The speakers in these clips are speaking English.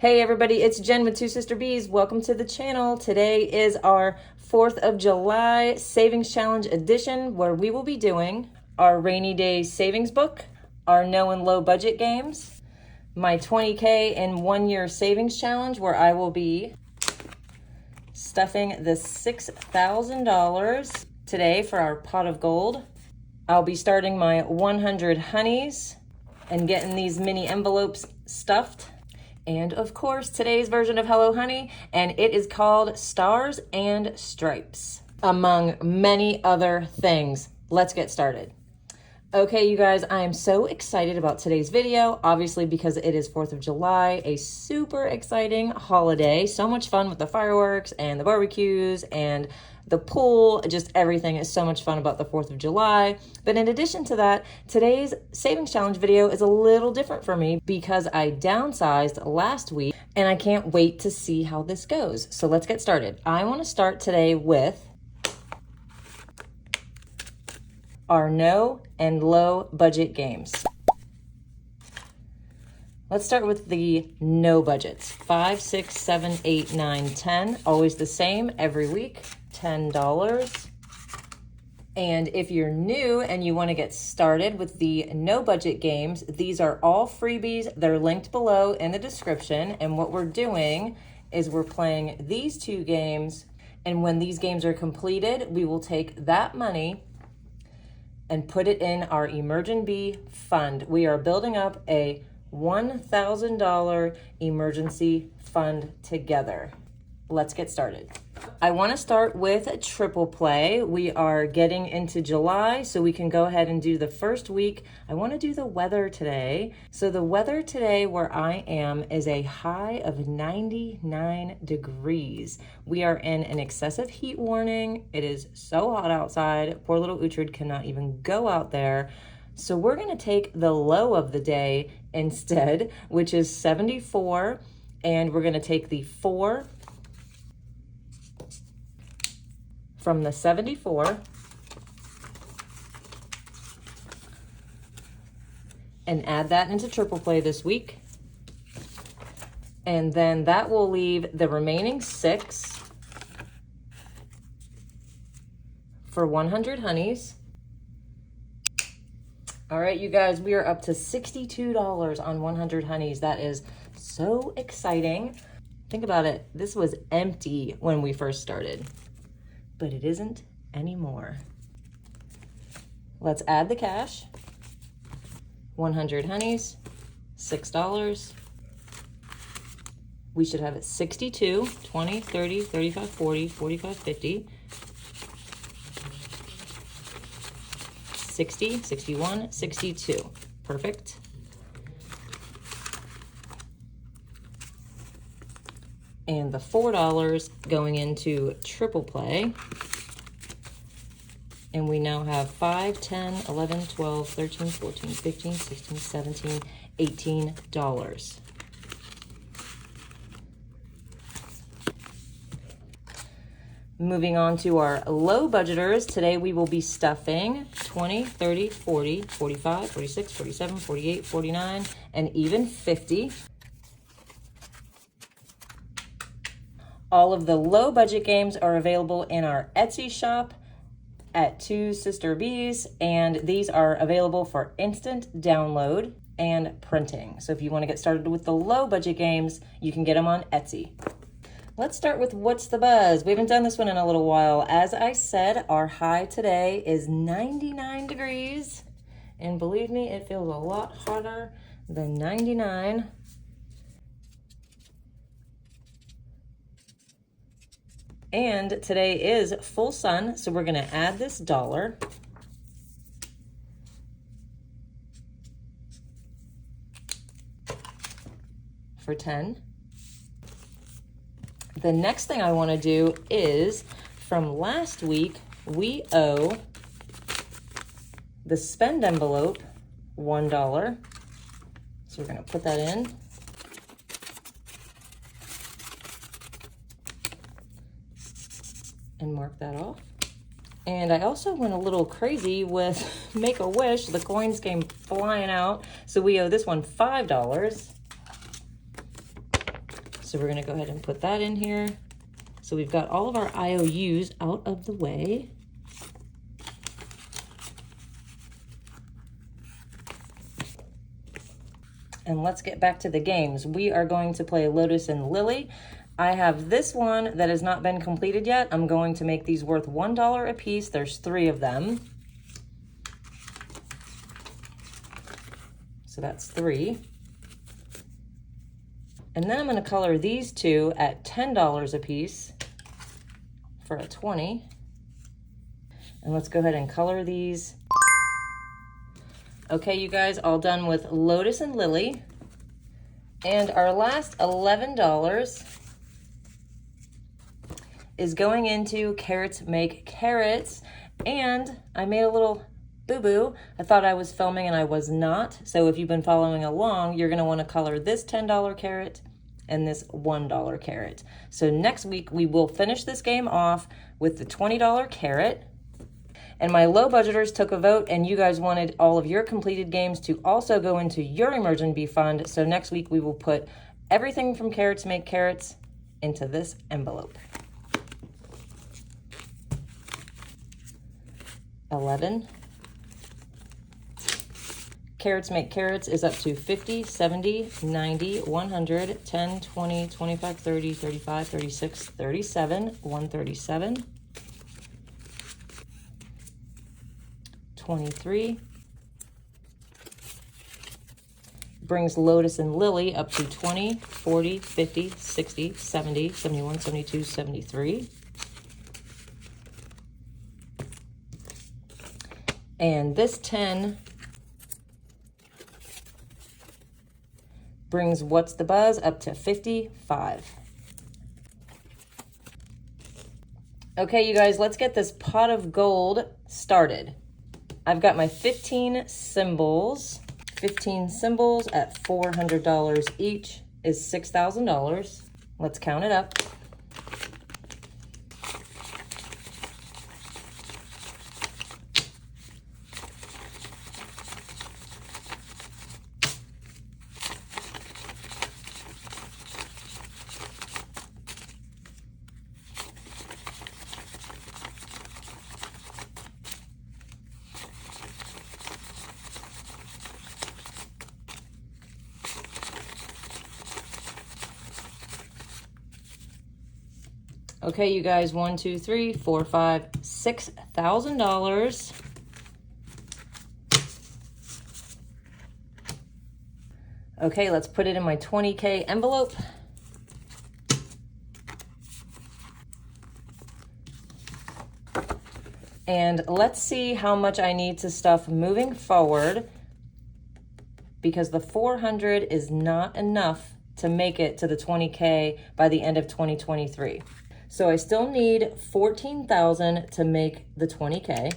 Hey everybody, it's Jen with Two Sister Bees. Welcome to the channel. Today is our 4th of July Savings Challenge edition, where we will be doing our rainy day savings book, our no and low budget games, my 20K in 1 year savings challenge, where I will be stuffing the $6,000 today for our pot of gold. I'll be starting my 100 honeys and getting these mini envelopes stuffed. And of course, today's version of Hello Honey, and it is called Stars and Stripes, among many other things. Let's get started. Okay, you guys, I am so excited about today's video, obviously because it is 4th of July, a super exciting holiday. So much fun with the fireworks and the barbecues and the pool, just everything is so much fun about the 4th of July. But in addition to that, today's savings challenge video is a little different for me because I downsized last week and I can't wait to see how this goes. So let's get started. I want to start today with our no and low budget games. Let's start with the no budgets. 5, 6, 7, 8, 9, 10. Always the same every week. $10. And if you're new and you want to get started with the no budget games, these are all freebies. They're linked below in the description. And what we're doing is we're playing these 2 games. And when these games are completed, we will take that money and put it in our Emergen-B fund. We are building up a $1,000 emergency fund together. Let's get started. I want to start with a triple play. We are getting into July, so we can go ahead and do the first week. I want to do the weather today. So the weather today where I am is a high of 99 degrees. We are in an excessive heat warning. It is so hot outside. Poor little Uhtred cannot even go out there. So we're going to take the low of the day instead, which is 74, and we're going to take the 4 from the 74 and add that into triple play this week. And then that will leave the remaining 6 for 100 honeys. All right, you guys, we are up to $62 on 100 honeys. That is so exciting. Think about it. This was empty when we first started, but it isn't anymore. Let's add the cash. 100 honeys, $6. We should have it 62, 20, 30, 35, 40, 45, 50. 60, 61, 62. Perfect. And the $4 going into triple play. And we now have 5, 10, 11, 12, 13, 14, 15, 16, 17, $18. Moving on to our low budgeters, today we will be stuffing 20, 30, 40, 45, 46, 47, 48, 49, and even 50. All of the low budget games are available in our Etsy shop at Two Sister Bees, and these are available for instant download and printing. So if you want to get started with the low budget games, you can get them on Etsy. Let's start with What's the Buzz? We haven't done this one in a little while. As I said, our high today is 99 degrees. And believe me, it feels a lot hotter than 99. And today is full sun, so we're gonna add this $1 for 10. The next thing I want to do is, from last week, we owe the spend envelope $1. So we're going to put that in. And mark that off. And I also went a little crazy with Make-A-Wish. The coins came flying out. So we owe this one $5. So we're gonna go ahead and put that in here. So we've got all of our IOUs out of the way. And let's get back to the games. We are going to play Lotus and Lily. I have this one that has not been completed yet. I'm going to make these worth $1 a piece. There's 3 of them. So that's 3. And then I'm gonna color these 2 at $10 a piece for a 20. And let's go ahead and color these. Okay, you guys, all done with Lotus and Lily. And our last $11 is going into Carrots Make Carrots. And I made a little boo-boo. I thought I was filming and I was not. So if you've been following along, you're gonna wanna color this $10 carrot and this $1 carrot. So next week we will finish this game off with the $20 carrot. And my low budgeters took a vote and you guys wanted all of your completed games to also go into your Emergent Bee Fund. So next week we will put everything from Carrots Make Carrots into this envelope. 11. Carrots Make Carrots is up to 50, 70, 90, 100, 10, 20, 25, 30, 35, 36, 37, 137. 23. Brings Lotus and Lily up to 20, 40, 50, 60, 70, 71, 72, 73. And this 10 brings What's the Buzz up to 55. Okay, you guys, let's get this pot of gold started. I've got my 15 symbols. 15 symbols at $400 each is $6,000. Let's count it up. Okay, you guys, 1, 2, 3, 4, 5, $6,000. Okay, let's put it in my 20K envelope. And let's see how much I need to stuff moving forward, because the 400 is not enough to make it to the 20K by the end of 2023. So I still need 14,000 to make the 20K.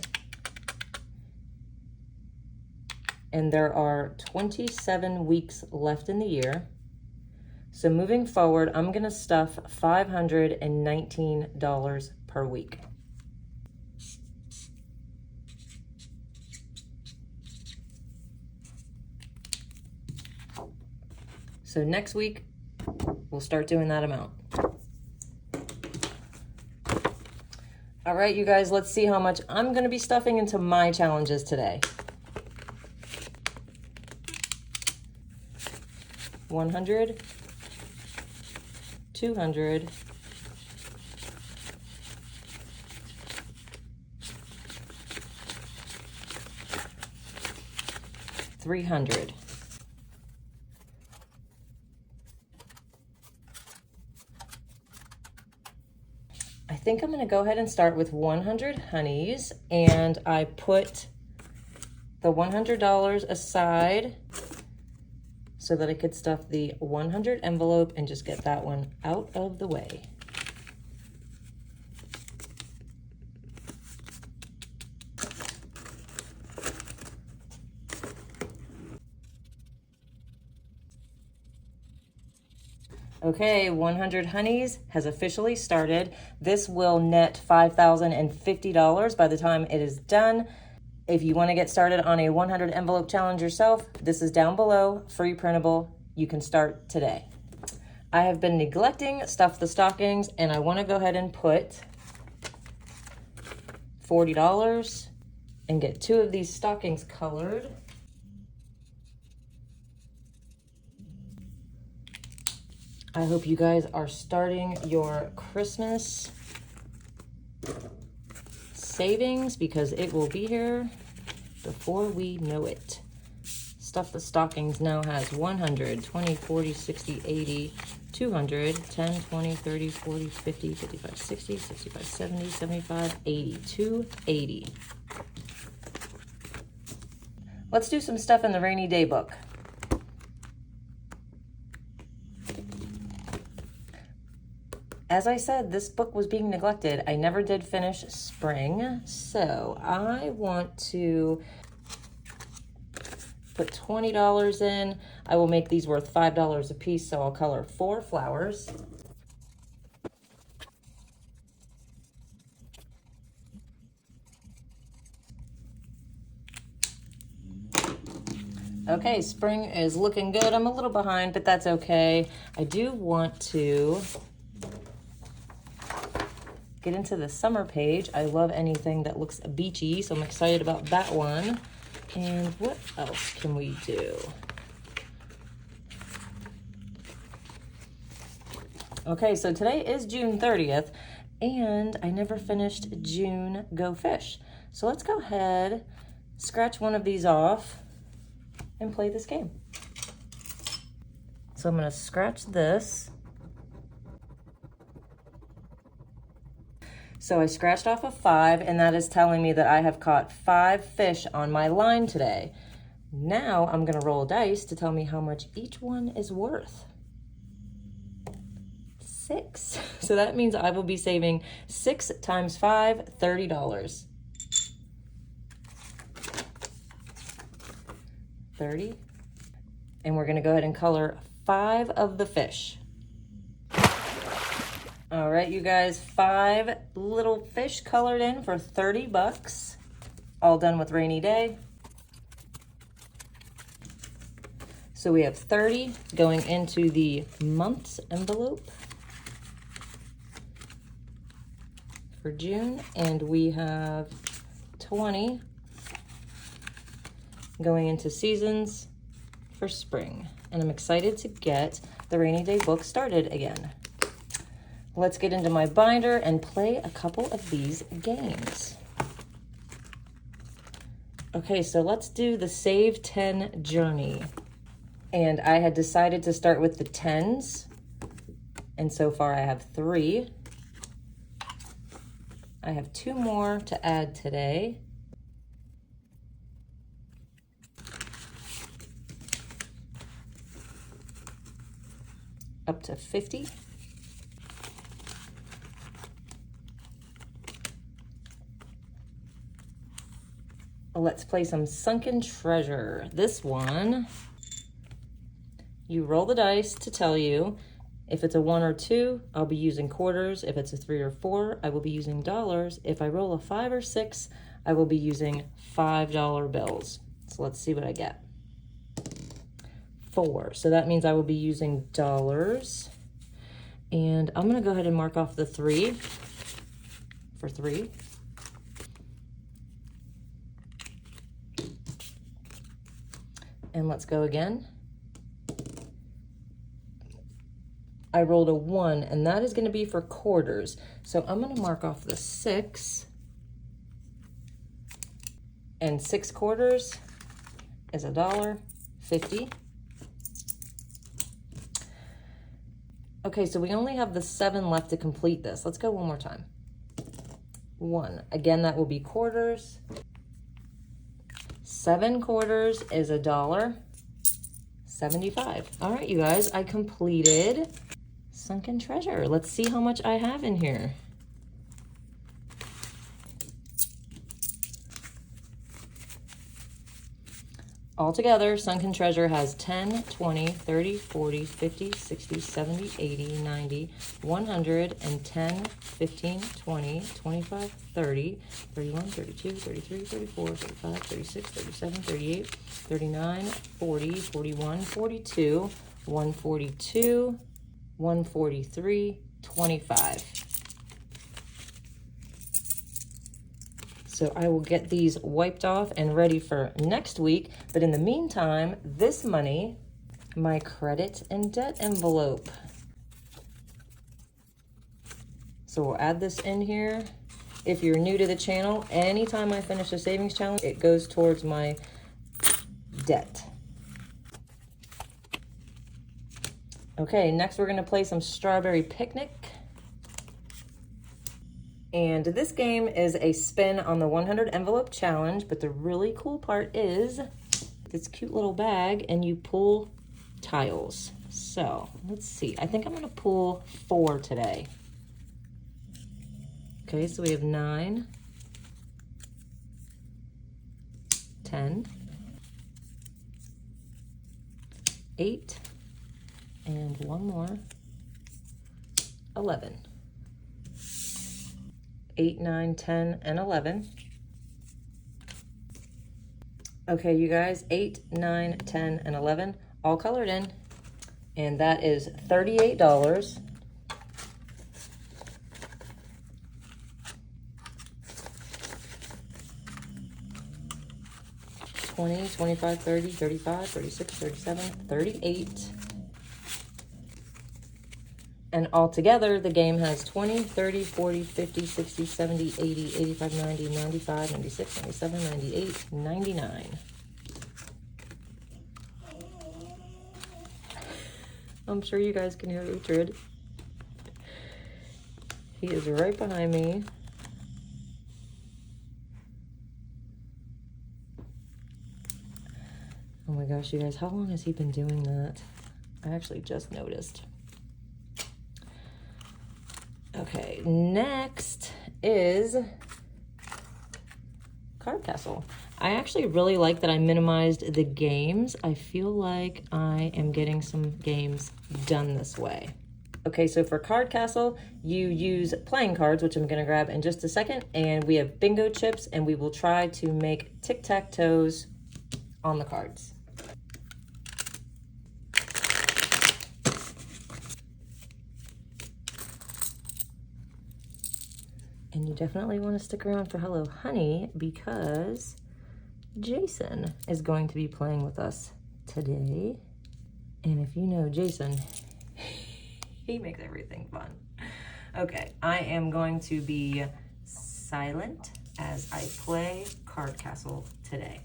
And there are 27 weeks left in the year. So moving forward, I'm gonna stuff $519 per week. So next week, we'll start doing that amount. All right, you guys, let's see how much I'm gonna be stuffing into my challenges today. 100, 200, 300. I think I'm gonna go ahead and start with 100 honeys, and I put the $100 aside so that I could stuff the 100 envelope and just get that one out of the way. Okay, 100 honeys has officially started. This will net $5,050 by the time it is done. If you want to get started on a 100 envelope challenge yourself, this is down below, free printable. You can start today. I have been neglecting Stuff the Stockings, and I want to go ahead and put $40 and get 2 of these stockings colored. I hope you guys are starting your Christmas savings, because it will be here before we know it. Stuff the Stockings now has 100, 20, 40, 60, 80, 200, 10, 20, 30, 40, 50, 55, 60, 65, 70, 75, 80, 280. Let's do some stuff in the rainy day book. As I said, this book was being neglected. I never did finish spring, so I want to put $20 in. I will make these worth $5 a piece, so I'll color 4 flowers. Okay, spring is looking good. I'm a little behind, but that's okay. I do want to get into the summer page. I love anything that looks beachy, so I'm excited about that one. And what else can we do? Okay, so today is June 30th, and I never finished June Go Fish. So let's go ahead, scratch one of these off, and play this game. So I'm gonna scratch this. So I scratched off a 5, and that is telling me that I have caught 5 fish on my line today. Now I'm gonna roll dice to tell me how much each one is worth. 6. So that means I will be saving 6 times 5, $30. 30. And we're gonna go ahead and color 5 of the fish. All right, you guys, 5 little fish colored in for 30 bucks. All done with rainy day. So we have 30 going into the month's envelope for June, and we have 20 going into seasons for spring. And I'm excited to get the rainy day book started again. Let's get into my binder and play a couple of these games. Okay, so let's do the Save 10 journey. And I had decided to start with the 10s. And so far I have 3. I have 2 more to add today. Up to 50. Let's play some Sunken Treasure. This one, you roll the dice to tell you if it's a 1 or 2, I'll be using quarters. If it's a 3 or 4, I will be using dollars. If I roll a 5 or 6, I will be using $5 bills. So let's see what I get. 4. So that means I will be using dollars. And I'm gonna go ahead and mark off the 3 for 3. And let's go again. I rolled a 1, and that is gonna be for quarters. So I'm gonna mark off the 6. And 6 quarters is $1.50. Okay, so we only have the 7 left to complete this. Let's go one more time. 1, again, that will be quarters. 7 quarters is $1.75. All right, you guys, I completed Sunken Treasure. Let's see how much I have in here. Altogether, Sunken Treasure has 10, 20, 30, 40, 50, 60, 70, 80, 90, 100, and 10, 15, 20, 25, 30, 31, 32, 33, 34, 35, 36, 37, 38, 39, 40, 41, 42, 142, $143.25. So I will get these wiped off and ready for next week. But in the meantime, this money, my credit and debt envelope. So we'll add this in here. If you're new to the channel, anytime I finish a savings challenge, it goes towards my debt. Okay, next we're gonna play some Strawberry Picnic. And this game is a spin on the 100 envelope challenge, but the really cool part is this cute little bag and you pull tiles. So let's see, I think I'm gonna pull 4 today. Okay, so we have 9, 10, 8, and one more, 11. 8, 9, 10, and 11. Okay, you guys, 8, 9, 10, and 11, all colored in. And that is $38. $20, $25, $30, $35, $36, $37, $38. And altogether, the game has 20, 30, 40, 50, 60, 70, 80, 85, 90, 95, 96, 97, 98, 99. I'm sure you guys can hear Uhtred. He is right behind me. Oh my gosh, you guys, how long has he been doing that? I actually just noticed. Okay, next is Card Castle. I actually really like that I minimized the games. I feel like I am getting some games done this way. Okay, so for Card Castle, you use playing cards, which I'm gonna grab in just a second, and we have bingo chips, and we will try to make tic-tac-toes on the cards. And you definitely want to stick around for Hello Honey because Jason is going to be playing with us today. And if you know Jason, he makes everything fun. Okay, I am going to be silent as I play Card Castle today.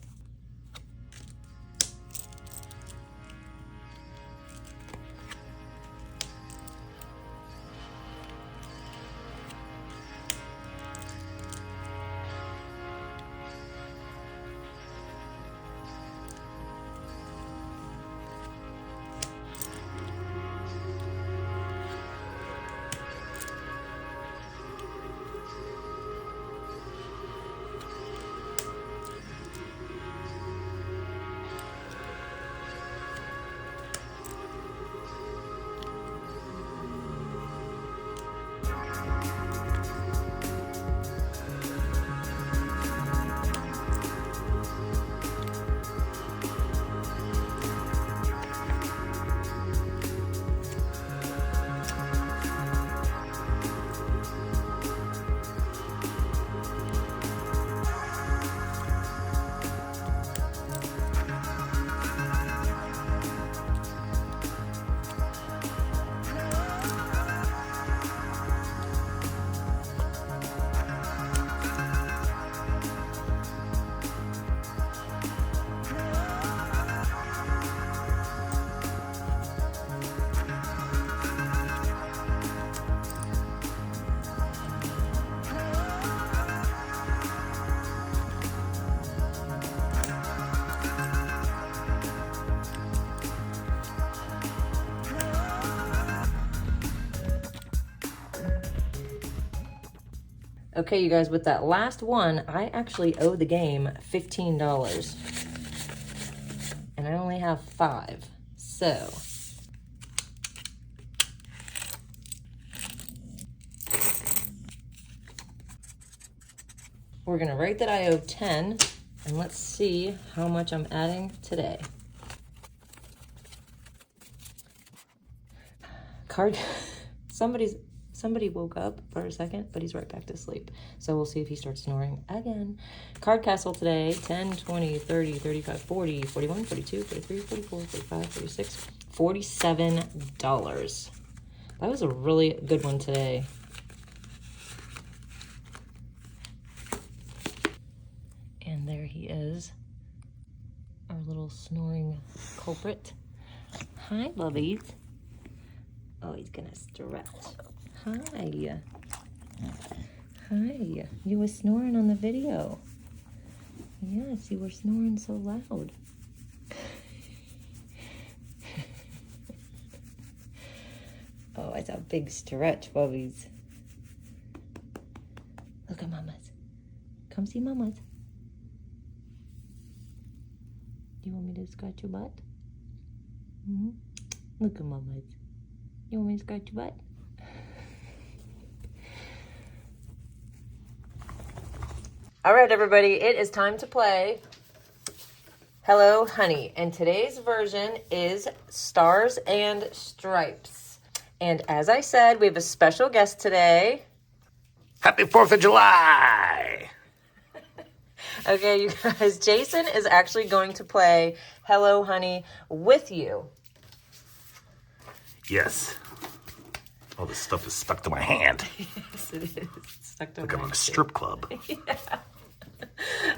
Okay, you guys, with that last one, I actually owe the game $15. And I only have 5. So we're gonna write that I owe 10, and let's see how much I'm adding today. Somebody woke up for a second, but he's right back to sleep. So we'll see if he starts snoring again. Card Castle today, 10, 20, 30, 35, 40, 41, 42, 43, 44, 45, 46, $47. That was a really good one today. And there he is, our little snoring culprit. Hi, lovies. Oh, he's gonna stretch. Hi. Hi. You were snoring on the video. Yes, you were snoring so loud. Oh, it's a big stretch, Bubbies. Look at Mama's. Come see Mama's. Do you want me to scratch your butt? Mm-hmm. Look at Mama's. You want me to scratch your butt? All right, everybody, it is time to play Hello, Honey. And today's version is Stars and Stripes. And as I said, we have a special guest today. Happy 4th of July! Okay, you guys, Jason is actually going to play Hello, Honey with you. Yes. All this stuff is stuck to my hand. Yes, it is. It's stuck to Like I'm my in a strip club. Yeah.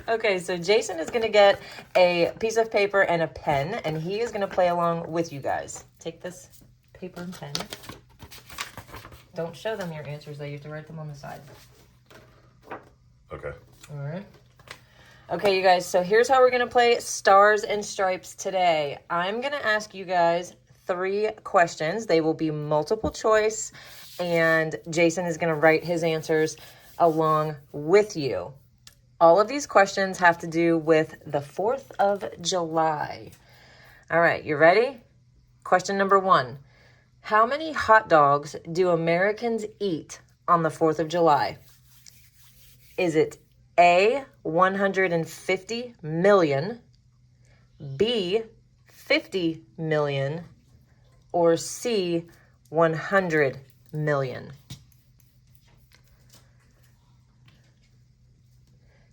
Okay, so Jason is going to get a piece of paper and a pen, and he is going to play along with you guys. Take this paper and pen. Don't show them your answers, though. You have to write them on the side. Okay. All right. Okay, you guys, so here's how we're going to play Stars and Stripes today. I'm going to ask you guys 3 questions. They will be multiple choice, and Jason is going to write his answers along with you. All of these questions have to do with the 4th of July. All right, you ready? Question number 1. How many hot dogs do Americans eat on the 4th of July? Is it A, 150 million, B, 50 million, or C, 100 million?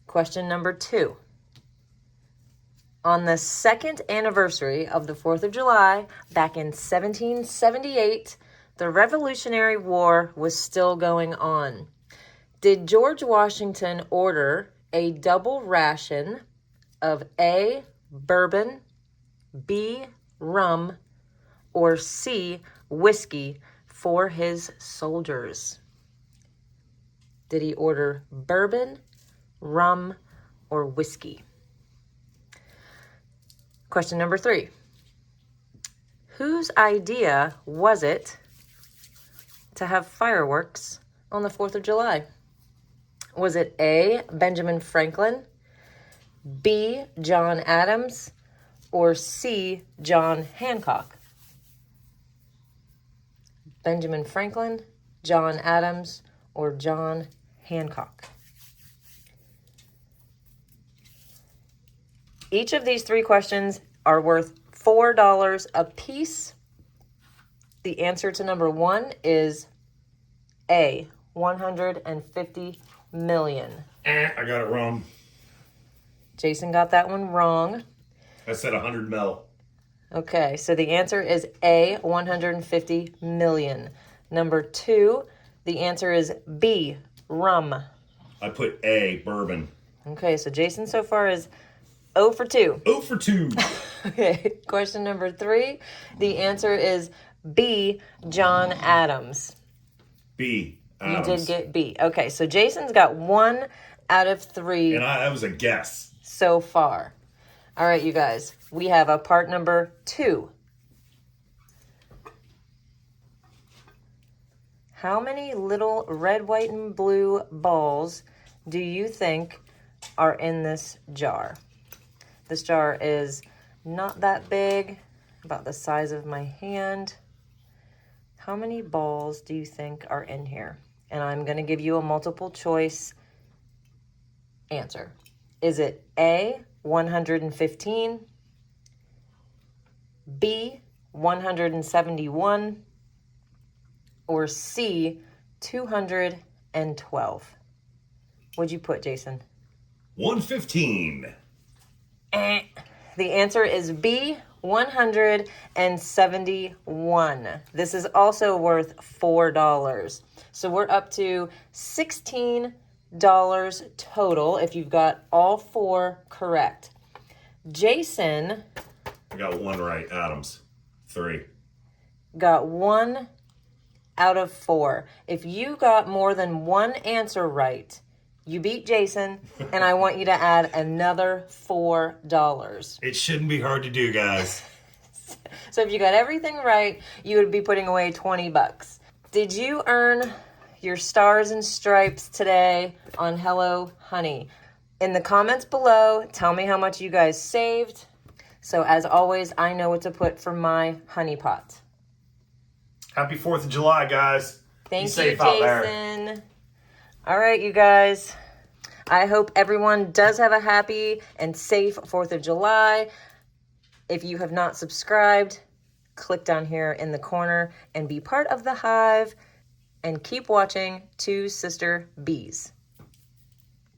Question number 2. On the 2nd anniversary of the 4th of July, back in 1778, the Revolutionary War was still going on. Did George Washington order a double ration of A, bourbon, B, rum, or C, whiskey for his soldiers? Did he order bourbon, rum, or whiskey? Question number 3. Whose idea was it to have fireworks on the 4th of July? Was it A, Benjamin Franklin, B, John Adams, or C, John Hancock? Benjamin Franklin, John Adams, or John Hancock? Each of these 3 questions are worth $4 a piece. The answer to number 1 is A, 150 million. I got it wrong. Jason got that one wrong. I said 100 mil. Okay, so the answer is A, 150 million. Number 2, the answer is B, rum. I put A, bourbon. Okay, so Jason so far is 0 for 2. 0 for 2. Okay, question number 3. The answer is B, John Adams. B, Adams. You did get B. Okay, so Jason's got 1 out of 3. And that was a guess. So far. All right, you guys, we have a part number 2. How many little red, white, and blue balls do you think are in this jar? This jar is not that big, about the size of my hand. How many balls do you think are in here? And I'm going to give you a multiple choice answer. Is it A, 115, B, 171, or C, 212? What'd you put, Jason? 115. The answer is B, 171. This is also worth $4. So we're up to $16 total if you've got all 4 correct. Jason I got 1 right. Adams, 3. got 1 out of 4. If you got more than 1 answer right, you beat Jason, and I want you to add another $4. It shouldn't be hard to do, guys. So if you got everything right, you would be putting away $20. Did you earn your stars and stripes today on Hello Honey? In the comments below, tell me how much you guys saved. So as always, I know what to put for my honey pot. Happy 4th of July, guys. Thank Be safe you, out there. Jason. All right, you guys. I hope everyone does have a happy and safe 4th of July. If you have not subscribed, click down here in the corner and be part of the hive, and keep watching Two Sister Bees.